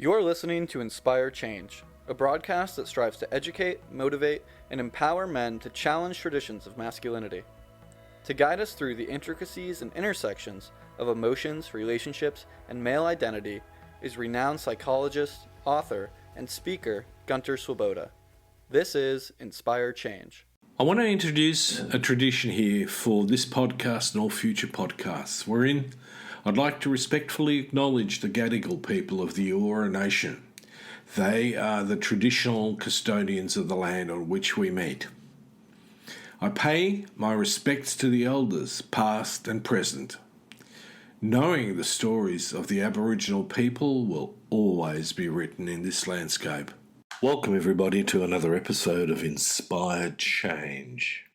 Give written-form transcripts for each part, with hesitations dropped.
You're listening to Inspire Change, a broadcast that strives to educate, motivate, and empower men to challenge traditions of masculinity. To guide us through the intricacies and intersections of emotions, relationships, and male identity is renowned psychologist, author, and speaker Gunter. This is Inspire Change. I want to introduce a tradition here for this podcast and all future podcasts, wherein I'd like to respectfully acknowledge the Gadigal people of the Eora Nation. They are the traditional custodians of the land on which we meet. I pay my respects to the elders, past and present. Knowing the stories of the Aboriginal people will always be written in this landscape. Welcome everybody to another episode of Inspired Change.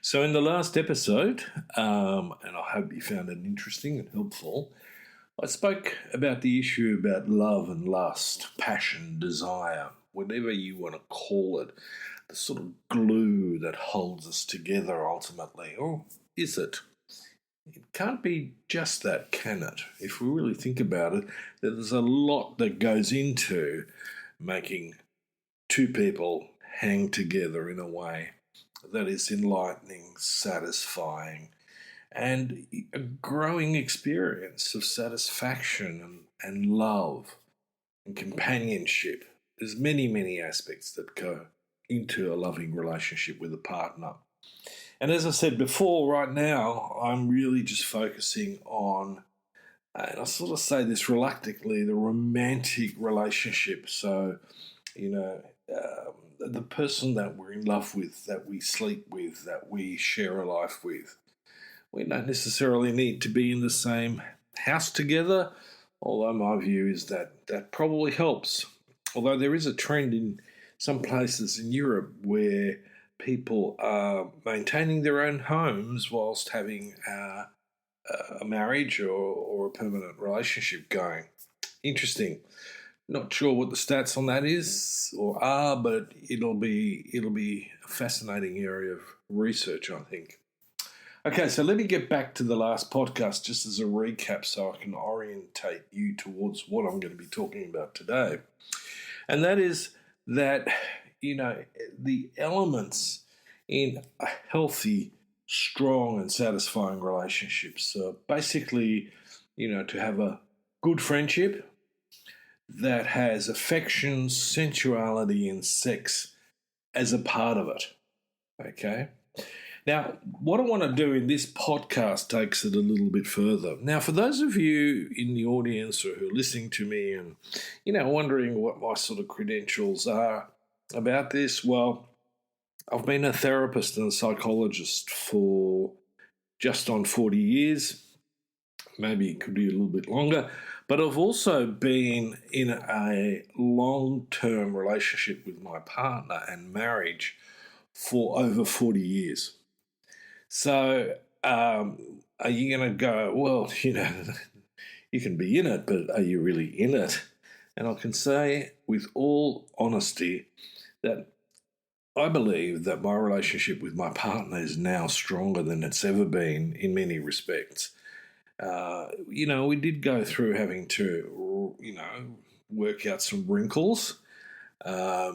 So in the last episode, and I hope you found it interesting and helpful, I spoke about the issue about love and lust, passion, desire, whatever you want to call it, the sort of glue that holds us together ultimately. Or is it? It can't be just that, can it? If we really think about it, there's a lot that goes into making two people hang together in a way that is enlightening, satisfying, and a growing experience of satisfaction and love and companionship. There's many aspects that go into a loving relationship with a partner. And as I said before, right now, I'm really just focusing on, and I sort of say this reluctantly, the romantic relationship. So, the person that we're in love with, that we sleep with, that we share a life with. We don't necessarily need to be in the same house together, although my view is that that probably helps. Although there is a trend in some places in Europe where people are maintaining their own homes whilst having a marriage or a permanent relationship going. Interesting. Not sure what the stats on that is or are, but it'll be a fascinating area of research, I think. Okay, so let me get back to the last podcast just as a recap so I can orientate you towards what I'm going to be talking about today. And that is that, the elements in a healthy, strong and satisfying relationship. So basically, to have a good friendship that has affection, sensuality, and sex as a part of it. Okay? Now, what I want to do in this podcast takes it a little bit further. Now, for those of you in the audience or who are listening to me and, wondering what my sort of credentials are about this, well, I've been a therapist and a psychologist for just on 40 years. Maybe it could be a little bit longer. But I've also been in a long-term relationship with my partner and marriage for over 40 years. So are you going to go, well, you can be in it, but are you really in it? And I can say with all honesty that I believe that my relationship with my partner is now stronger than it's ever been in many respects. We did go through having to, work out some wrinkles. I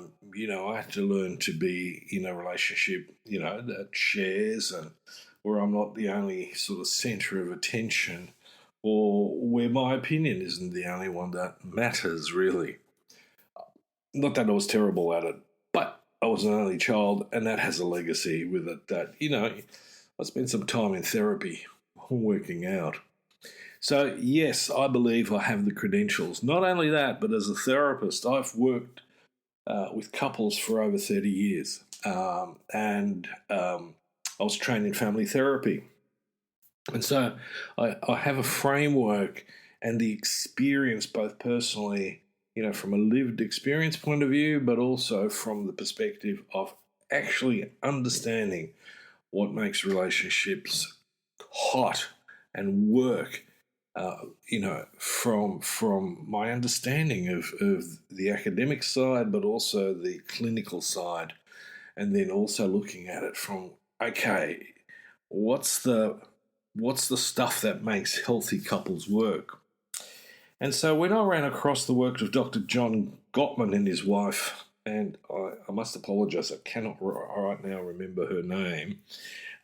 had to learn to be in a relationship, that shares and where I'm not the only sort of centre of attention or where my opinion isn't the only one that matters, really. Not that I was terrible at it, but I was an only child and that has a legacy with it that, I spent some time in therapy working out. So, yes, I believe I have the credentials. Not only that, but as a therapist, I've worked with couples for over 30 years. And I was trained in family therapy. And so I have a framework and the experience both personally, from a lived experience point of view, but also from the perspective of actually understanding what makes relationships hot and work. From my understanding of the academic side, but also the clinical side, and then also looking at it from, okay, what's the stuff that makes healthy couples work? And so when I ran across the work of Dr. John Gottman and his wife, and I must apologise, I cannot right now remember her name,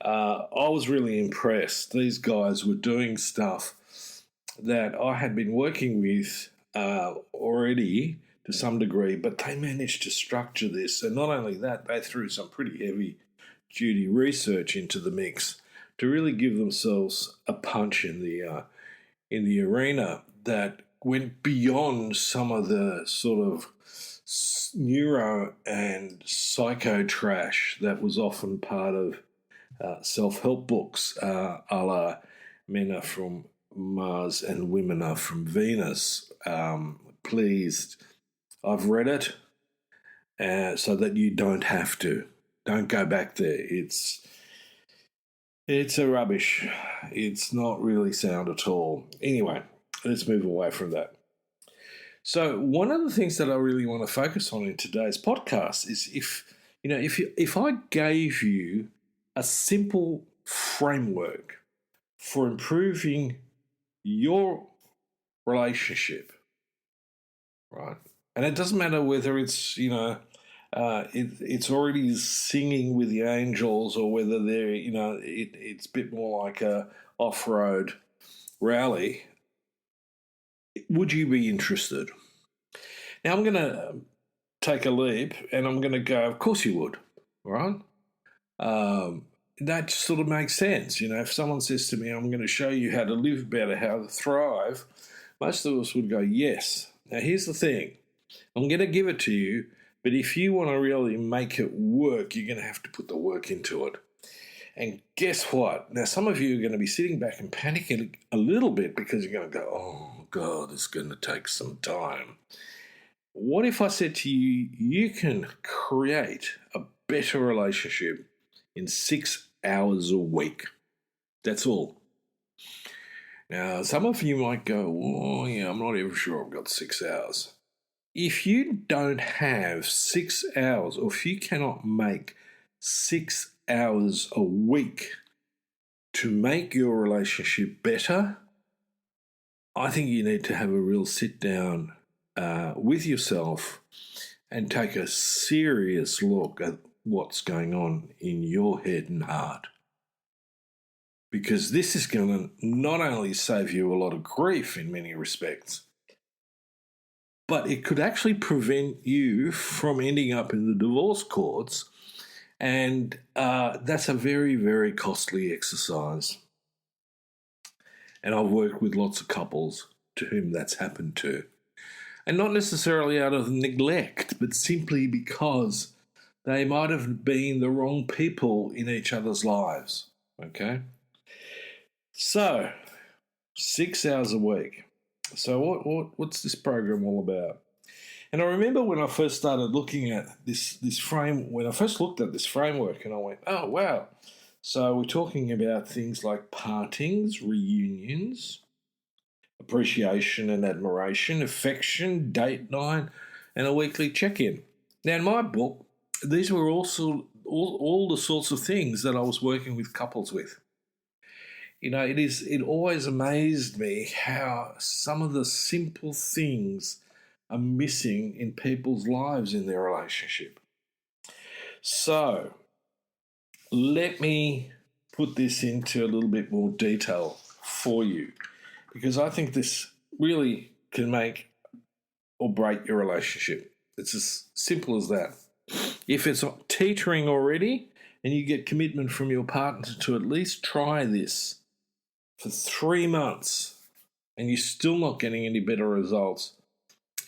I was really impressed. These guys were doing stuff that I had been working with already to some degree, but they managed to structure this. And not only that, they threw some pretty heavy duty research into the mix to really give themselves a punch in the arena that went beyond some of the sort of neuro and psycho trash that was often part of self-help books, a la Men Are From Mars and Women Are From Venus. Please, I've read it so that you don't have to. Don't go back there. It's a rubbish. It's not really sound at all. Anyway, let's move away from that. So one of the things that I really want to focus on in today's podcast is if I gave you a simple framework for improving your relationship, right? And it doesn't matter whether it's it's already singing with the angels or whether they're it's a bit more like a off-road rally. Would you be interested? Now I'm going to take a leap and I'm going to go, of course you would, right? That sort of makes sense. If someone says to me, I'm going to show you how to live better, how to thrive, most of us would go, yes. Now here's the thing. I'm going to give it to you, but if you want to really make it work, you're going to have to put the work into it. And guess what? Now, some of you are going to be sitting back and panicking a little bit because you're going to go, oh, God, it's going to take some time. What if I said to you, you can create a better relationship in 6 hours a week? That's all. Now, some of you might go, oh, yeah, I'm not even sure I've got 6 hours. If you don't have 6 hours, or if you cannot make 6 hours a week to make your relationship better, I think you need to have a real sit down with yourself and take a serious look at what's going on in your head and heart. Because this is going to not only save you a lot of grief in many respects, but it could actually prevent you from ending up in the divorce courts. And that's a very, very costly exercise. And I've worked with lots of couples to whom that's happened to. And not necessarily out of neglect, but simply because they might have been the wrong people in each other's lives. Okay? So, 6 hours a week. So what's this program all about? And I remember when I first started looking at this when I first looked at this framework, and I went, oh, wow. So we're talking about things like partings, reunions, appreciation and admiration, affection, date night, and a weekly check-in. Now, in my book, these were also all the sorts of things that I was working with couples with. It always amazed me how some of the simple things are missing in people's lives in their relationship. So, let me put this into a little bit more detail for you, because I think this really can make or break your relationship. It's as simple as that. If it's teetering already and you get commitment from your partner to at least try this for 3 months and you're still not getting any better results,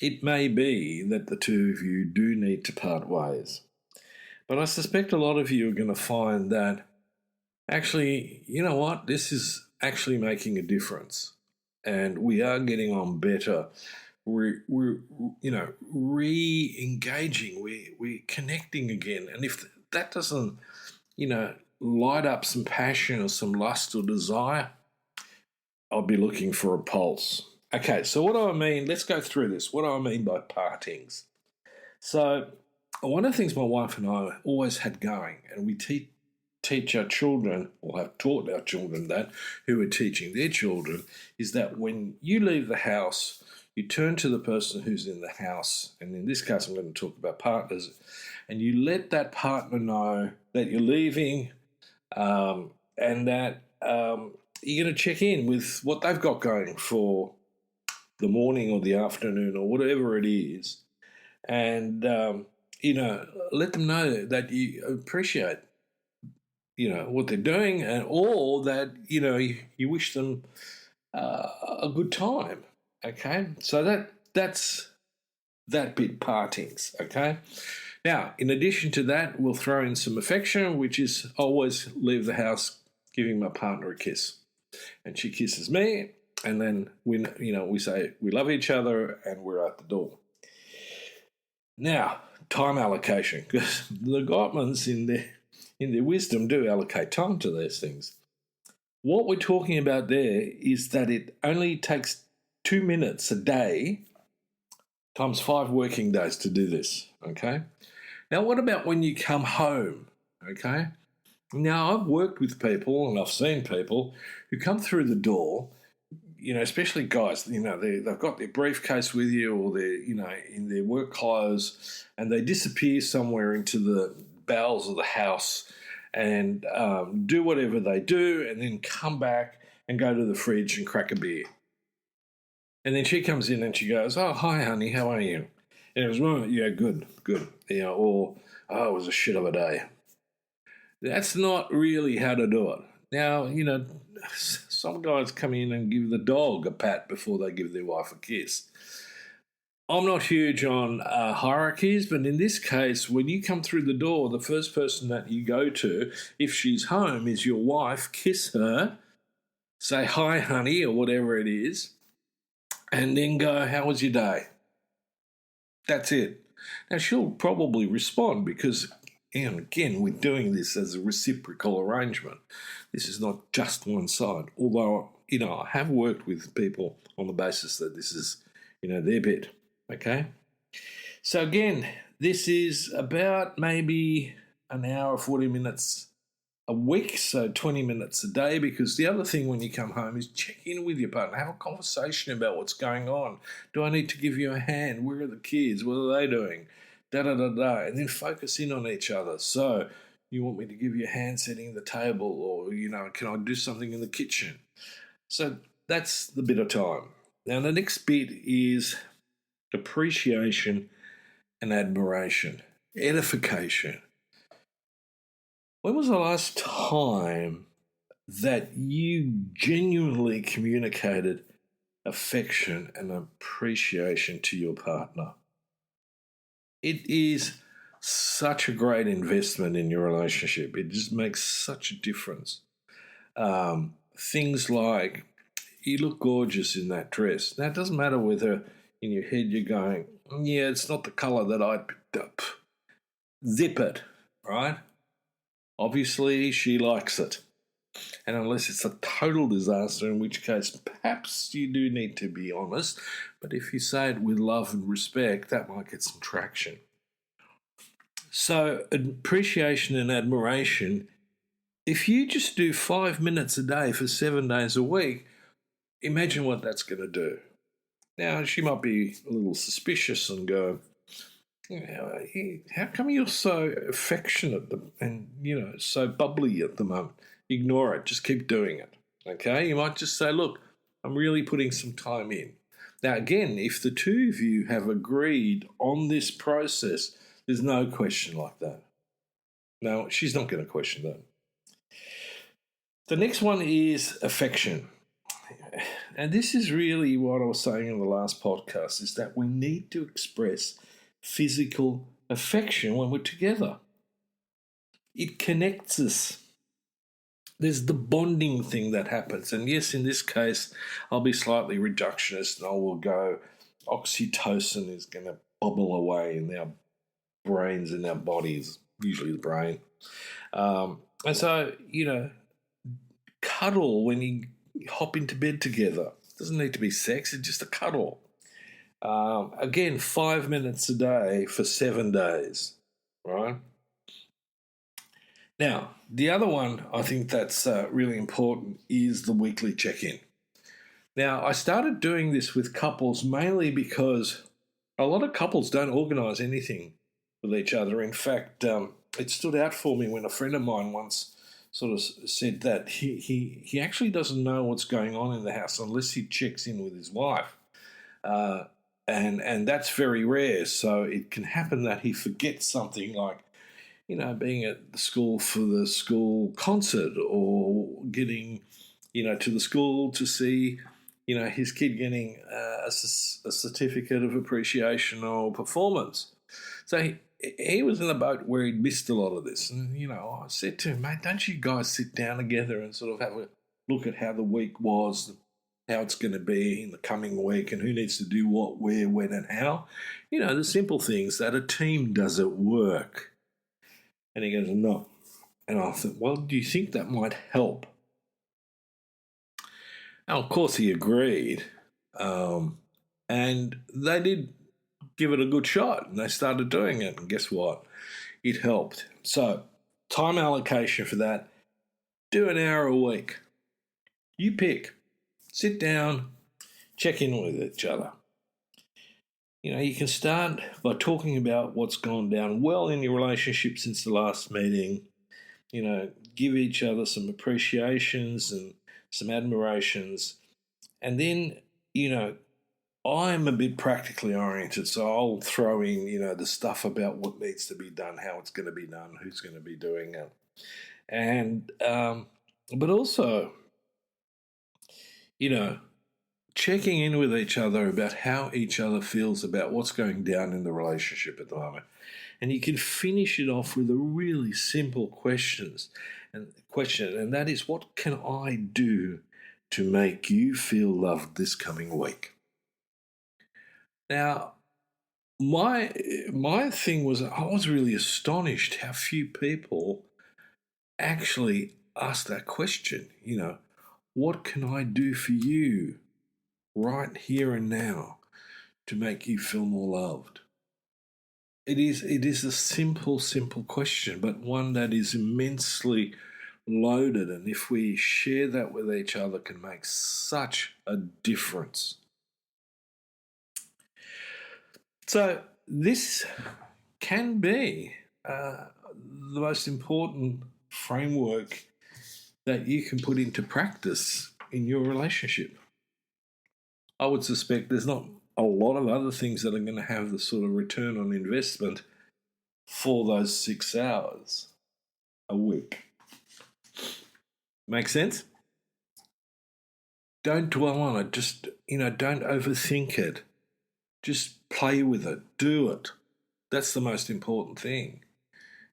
it may be that the two of you do need to part ways. But I suspect a lot of you are going to find that actually, you know what, this is actually making a difference. And we are getting on better. We're re-engaging. We're connecting again. And if that doesn't, light up some passion or some lust or desire, I'll be looking for a pulse. Okay, so what do I mean? Let's go through this. What do I mean by partings? So one of the things my wife and I always had going, and we teach our children, or have taught our children that, who are teaching their children, is that when you leave the house, you turn to the person who's in the house, and in this case I'm going to talk about partners, and you let that partner know that you're leaving, and that you're going to check in with what they've got going for the morning or the afternoon or whatever it is, and let them know that you appreciate what they're doing, and or that you wish them a good time. Okay, so that's that bit, partings. Okay, now in addition to that, we'll throw in some affection, which is always leave the house giving my partner a kiss, and she kisses me, and then we say we love each other, and we're out the door. Now, time allocation, because the Gottmans in their wisdom do allocate time to these things. What we're talking about there is that it only takes 2 minutes a day times 5 working days to do this, okay? Now, what about when you come home, okay? Now, I've worked with people and I've seen people who come through the door, especially guys, they've got their briefcase with you, or they're, in their work clothes, and they disappear somewhere into the bowels of the house and do whatever they do, and then come back and go to the fridge and crack a beer. And then she comes in and she goes, "Oh, hi, honey, how are you?" And it was, "Well, yeah, good. Or, "Oh, it was a shit of a day." That's not really how to do it. Now, some guys come in and give the dog a pat before they give their wife a kiss. I'm not huge on hierarchies, but in this case, when you come through the door, the first person that you go to, if she's home, is your wife. Kiss her, say hi, honey, or whatever it is, and then go, "How was your day?" That's it. Now, she'll probably respond because, and again, we're doing this as a reciprocal arrangement. This is not just one side, although, I have worked with people on the basis that this is, their bit. Okay, so again, this is about maybe an hour, 40 minutes a week, so 20 minutes a day, because the other thing when you come home is check in with your partner, have a conversation about what's going on. Do I need to give you a hand? Where are the kids? What are they doing? Da-da-da-da, and then focus in on each other. So you want me to give you a hand setting the table, or, can I do something in the kitchen? So that's the bit of time. Now, the next bit is appreciation and admiration, edification. When was the last time that you genuinely communicated affection and appreciation to your partner? It is such a great investment in your relationship. It just makes such a difference. Things like, "You look gorgeous in that dress." Now, it doesn't matter whether in your head you're going, "Yeah, it's not the colour that I picked up." Zip it, right? Obviously, she likes it. And unless it's a total disaster, in which case perhaps you do need to be honest, but if you say it with love and respect, that might get some traction. So, appreciation and admiration, if you just do 5 minutes a day for 7 days a week, imagine what that's going to do. Now, she might be a little suspicious and go, "How come you're so affectionate and, so bubbly at the moment?" Ignore it. Just keep doing it. Okay? You might just say, "Look, I'm really putting some time in." Now, again, if the two of you have agreed on this process, there's no question like that. No, she's not going to question that. The next one is affection. And this is really what I was saying in the last podcast, is that we need to express physical affection when we're together. It connects us. There's the bonding thing that happens. And yes, in this case, I'll be slightly reductionist and I will go, oxytocin is going to bubble away in our brains and our bodies, usually the brain. And so, cuddle when you hop into bed together. It doesn't need to be sex, it's just a cuddle. Again, 5 minutes a day for 7 days, right? Now, the other one I think that's really important is the weekly check-in. Now, I started doing this with couples mainly because a lot of couples don't organise anything with each other. In fact, it stood out for me when a friend of mine once sort of said that he actually doesn't know what's going on in the house unless he checks in with his wife. Uh, and that's very rare. So it can happen that he forgets something like, being at the school for the school concert or getting, to the school to see, his kid getting a certificate of appreciation or performance. So he was in a boat where he'd missed a lot of this. And, I said to him, mate, don't you guys sit down together and sort of have a look at how the week was, how it's going to be in the coming week, and who needs to do what, where, when, and how? The simple things that a team does at work. And he goes, no. And I thought, well, do you think that might help? And of course, he agreed. And they did give it a good shot, and they started doing it. And guess what? It helped. So, time allocation for that, do an hour a week. You pick. Sit down, check in with each other. You can start by talking about what's gone down well in your relationship since the last meeting. Give each other some appreciations and some admirations. And then, I'm a bit practically oriented, so I'll throw in, the stuff about what needs to be done, how it's going to be done, who's going to be doing it. And, but also, checking in with each other about how each other feels about what's going down in the relationship at the moment. And you can finish it off with a really simple question, and that is, what can I do to make you feel loved this coming week? Now, my thing was, I was really astonished how few people actually ask that question. What can I do for you right here and now to make you feel more loved? It is a simple question, but one that is immensely loaded, and if we share that with each other, can make such a difference. So this can be the most important framework that you can put into practice in your relationship. I would suspect there's not a lot of other things that are going to have the sort of return on investment for those 6 hours a week. Make sense? Don't dwell on it. Just, don't overthink it. Just play with it. Do it. That's the most important thing.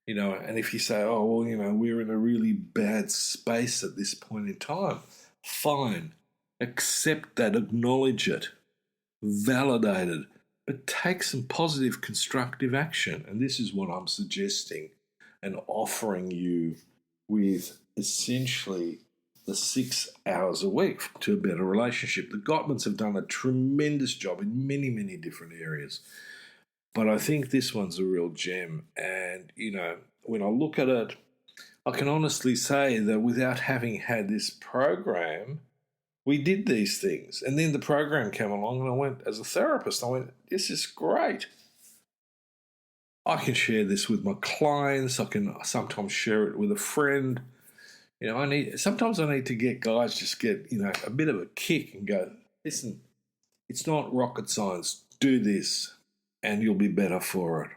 And if you say, oh, well, we're in a really bad space at this point in time, fine. Accept that, acknowledge it, validate it, but take some positive, constructive action. And this is what I'm suggesting and offering you with essentially the 6 hours a week to a better relationship. The Gottmans have done a tremendous job in many, many different areas. But I think this one's a real gem. And, when I look at it, I can honestly say that without having had this program, we did these things. And then the program came along and I went, as a therapist, this is great. I can share this with my clients. I can sometimes share it with a friend. Sometimes I need to get guys just get, a bit of a kick and go, listen, it's not rocket science. Do this and you'll be better for it.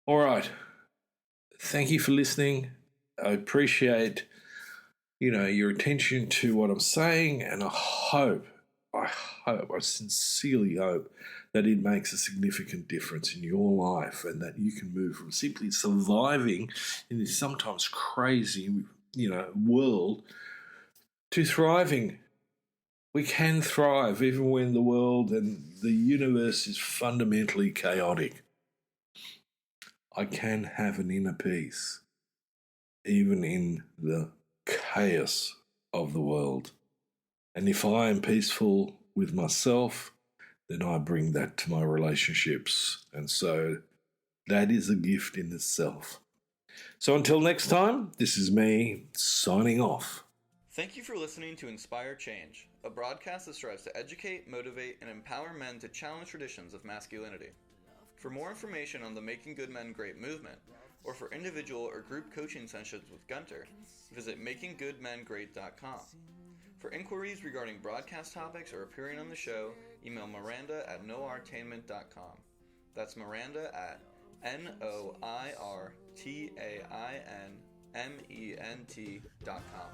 All right. Thank you for listening. I appreciate, your attention to what I'm saying, and I sincerely hope that it makes a significant difference in your life and that you can move from simply surviving in this sometimes crazy, world to thriving. We can thrive even when the world and the universe is fundamentally chaotic. I can have an inner peace, even in the chaos of the world. And if I am peaceful with myself, then I bring that to my relationships. And so that is a gift in itself. So until next time, this is me signing off. Thank you for listening to Inspire Change, a broadcast that strives to educate, motivate, and empower men to challenge traditions of masculinity. For more information on the Making Good Men Great movement, or for individual or group coaching sessions with Gunter, visit makinggoodmengreat.com. For inquiries regarding broadcast topics or appearing on the show, email Miranda@noirtainment.com. That's Miranda at NOIRTAINMENT.com.